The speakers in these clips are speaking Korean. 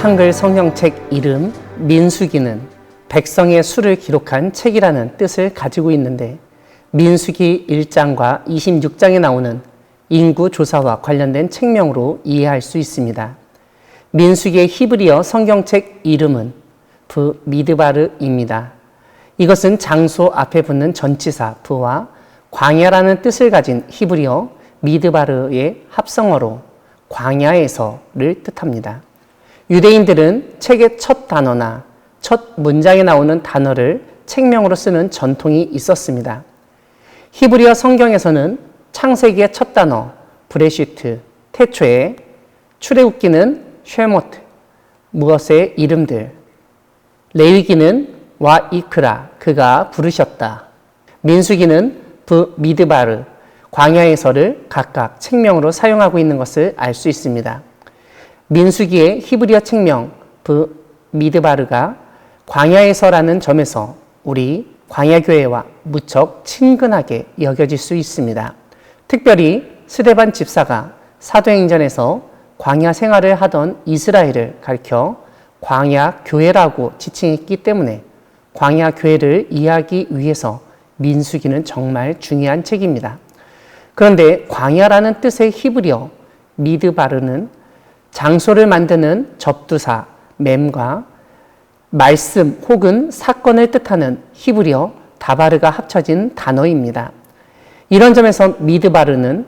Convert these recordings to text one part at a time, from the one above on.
한글 성경책 이름 민수기는 백성의 수를 기록한 책이라는 뜻을 가지고 있는데, 민수기 1장과 26장에 나오는 인구 조사와 관련된 책명으로 이해할 수 있습니다. 민수기의 히브리어 성경책 이름은 브미드바르입니다. 이것은 장소 앞에 붙는 전치사 브와 광야라는 뜻을 가진 히브리어 미드바르의 합성어로 광야에서를 뜻합니다. 유대인들은 책의 첫 단어나 첫 문장에 나오는 단어를 책명으로 쓰는 전통이 있었습니다. 히브리어 성경에서는 창세기의 첫 단어 브레시트, 태초에, 출애굽기는 쉐모트, 무엇의 이름들, 레위기는 와이크라, 그가 부르셨다, 민수기는 브미드바르, 광야에서를 각각 책명으로 사용하고 있는 것을 알 수 있습니다. 민수기의 히브리어 책명 브미드바르가 광야에서라는 점에서 우리 광야교회와 무척 친근하게 여겨질 수 있습니다. 특별히 스데반 집사가 사도행전에서 광야 생활을 하던 이스라엘을 가리켜 광야교회라고 지칭했기 때문에 광야교회를 이해하기 위해서 민수기는 정말 중요한 책입니다. 그런데 광야라는 뜻의 히브리어 미드바르는 장소를 만드는 접두사 mem과 말씀 혹은 사건을 뜻하는 히브리어 다바르가 합쳐진 단어입니다. 이런 점에서 미드바르는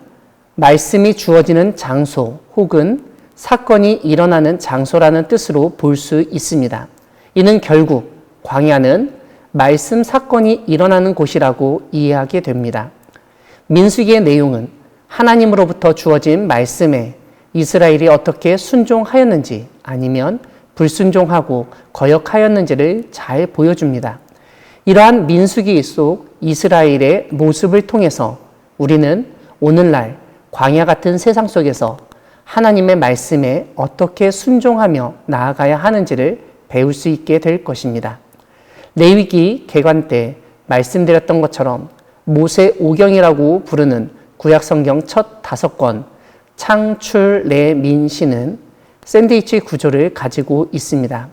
말씀이 주어지는 장소 혹은 사건이 일어나는 장소라는 뜻으로 볼 수 있습니다. 이는 결국 광야는 말씀 사건이 일어나는 곳이라고 이해하게 됩니다. 민수기의 내용은 하나님으로부터 주어진 말씀에 이스라엘이 어떻게 순종하였는지 아니면 불순종하고 거역하였는지를 잘 보여줍니다. 이러한 민수기 속 이스라엘의 모습을 통해서 우리는 오늘날 광야 같은 세상 속에서 하나님의 말씀에 어떻게 순종하며 나아가야 하는지를 배울 수 있게 될 것입니다. 레위기 개관 때 말씀드렸던 것처럼 모세오경이라고 부르는 구약성경 첫 5권 창출 레민시는 샌드위치 구조를 가지고 있습니다.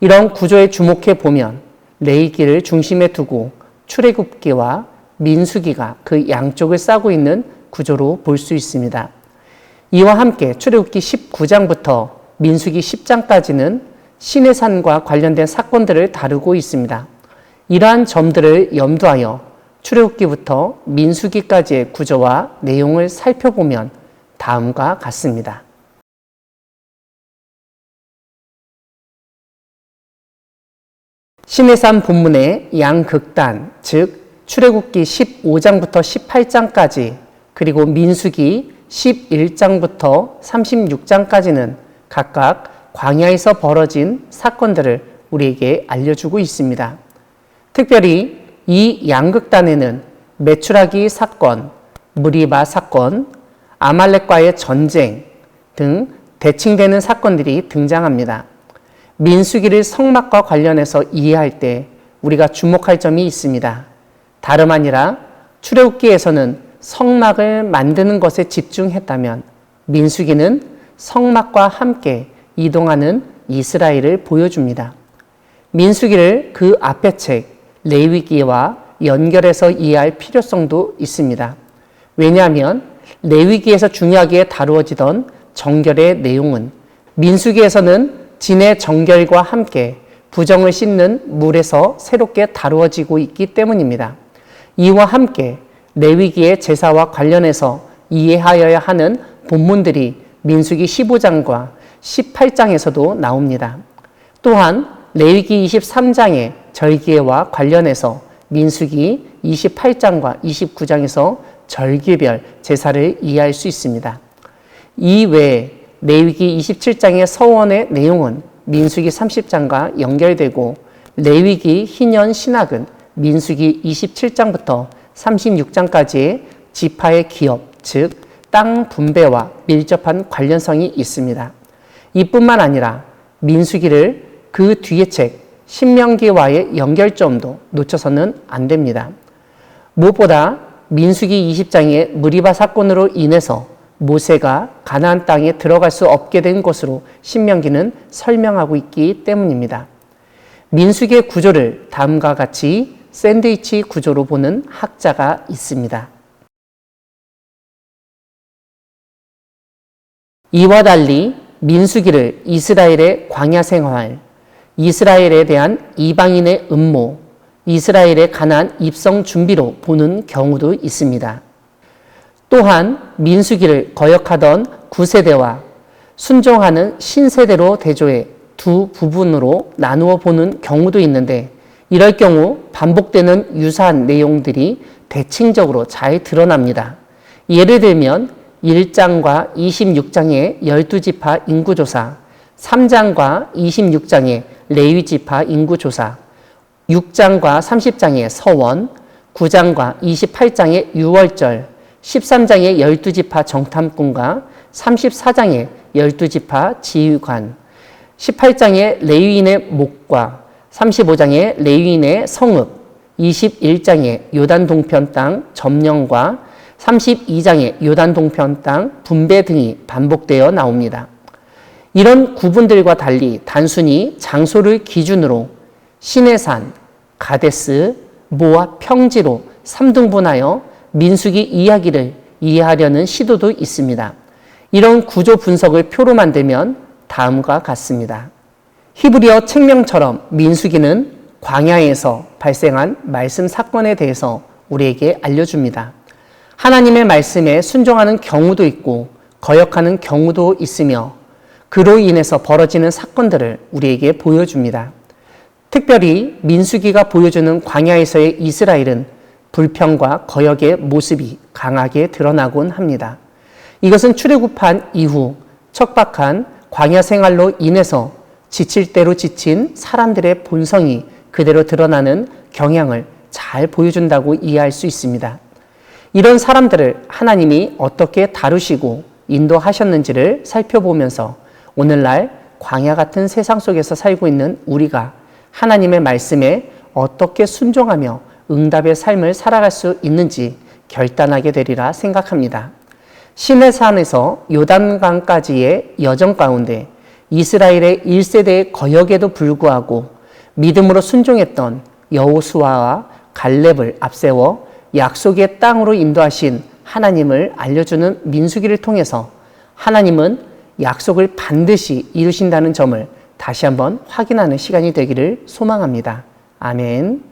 이런 구조에 주목해 보면 레위기를 중심에 두고 출애굽기와 민수기가 그 양쪽을 싸고 있는 구조로 볼 수 있습니다. 이와 함께 출애굽기 19장부터 민수기 10장까지는 시내산과 관련된 사건들을 다루고 있습니다. 이러한 점들을 염두하여 출애굽기부터 민수기까지의 구조와 내용을 살펴보면 다음과 같습니다. 시내산 본문의 양극단, 즉 출애굽기 15장부터 18장까지 그리고 민수기 11장부터 36장까지는 각각 광야에서 벌어진 사건들을 우리에게 알려주고 있습니다. 특별히 이 양극단에는 메추라기 사건, 무리바 사건, 아말렉과의 전쟁 등 대칭되는 사건들이 등장합니다. 민수기를 성막과 관련해서 이해할 때 우리가 주목할 점이 있습니다. 다름 아니라 출애굽기에서는 성막을 만드는 것에 집중했다면 민수기는 성막과 함께 이동하는 이스라엘을 보여줍니다. 민수기를 그 앞의 책 레위기와 연결해서 이해할 필요성도 있습니다. 왜냐하면 레위기에서 중요하게 다루어지던 정결의 내용은 민수기에서는 진의 정결과 함께 부정을 씻는 물에서 새롭게 다루어지고 있기 때문입니다. 이와 함께 레위기의 제사와 관련해서 이해하여야 하는 본문들이 민수기 15장과 18장에서도 나옵니다. 또한 레위기 23장의 절기와 관련해서 민수기 28장과 29장에서 절기별 제사를 이해할 수 있습니다. 이외에 레위기 27장의 서원의 내용은 민수기 30장과 연결되고 레위기 희년 신학은 민수기 27장부터 36장까지의 지파의 기업, 즉 땅 분배와 밀접한 관련성이 있습니다. 이뿐만 아니라 민수기를 그 뒤의 책 신명기와의 연결점도 놓쳐서는 안 됩니다. 무엇보다 민수기 20장의 무리바 사건으로 인해서 모세가 가나안 땅에 들어갈 수 없게 된 것으로 신명기는 설명하고 있기 때문입니다. 민수기의 구조를 다음과 같이 샌드위치 구조로 보는 학자가 있습니다. 이와 달리 민수기를 이스라엘의 광야 생활, 이스라엘에 대한 이방인의 음모, 이스라엘의 가나안 입성 준비로 보는 경우도 있습니다. 또한 민수기를 거역하던 구세대와 순종하는 신세대로 대조해 두 부분으로 나누어 보는 경우도 있는데, 이럴 경우 반복되는 유사한 내용들이 대칭적으로 잘 드러납니다. 예를 들면 1장과 26장의 12지파 인구조사, 3장과 26장의 레위지파 인구조사, 6장과 30장의 서원, 9장과 28장의 유월절, 13장의 12지파 정탐꾼과 34장의 12지파 지휘관, 18장의 레위인의 목과 35장의 레위인의 성읍, 21장의 요단 동편 땅 점령과 32장의 요단 동편 땅 분배 등이 반복되어 나옵니다. 이런 구분들과 달리 단순히 장소를 기준으로 시내산, 가데스, 모압 평지로 3등분하여 민수기 이야기를 이해하려는 시도도 있습니다. 이런 구조 분석을 표로 만들면 다음과 같습니다. 히브리어 책명처럼 민수기는 광야에서 발생한 말씀 사건에 대해서 우리에게 알려줍니다. 하나님의 말씀에 순종하는 경우도 있고 거역하는 경우도 있으며 그로 인해서 벌어지는 사건들을 우리에게 보여줍니다. 특별히 민수기가 보여주는 광야에서의 이스라엘은 불평과 거역의 모습이 강하게 드러나곤 합니다. 이것은 출애굽한 이후 척박한 광야 생활로 인해서 지칠 대로 지친 사람들의 본성이 그대로 드러나는 경향을 잘 보여준다고 이해할 수 있습니다. 이런 사람들을 하나님이 어떻게 다루시고 인도하셨는지를 살펴보면서 오늘날 광야 같은 세상 속에서 살고 있는 우리가 하나님의 말씀에 어떻게 순종하며 응답의 삶을 살아갈 수 있는지 결단하게 되리라 생각합니다. 시내산에서 요단강까지의 여정 가운데 이스라엘의 1세대의 거역에도 불구하고 믿음으로 순종했던 여호수아와 갈렙을 앞세워 약속의 땅으로 인도하신 하나님을 알려주는 민수기를 통해서 하나님은 약속을 반드시 이루신다는 점을 다시 한번 확인하는 시간이 되기를 소망합니다. 아멘.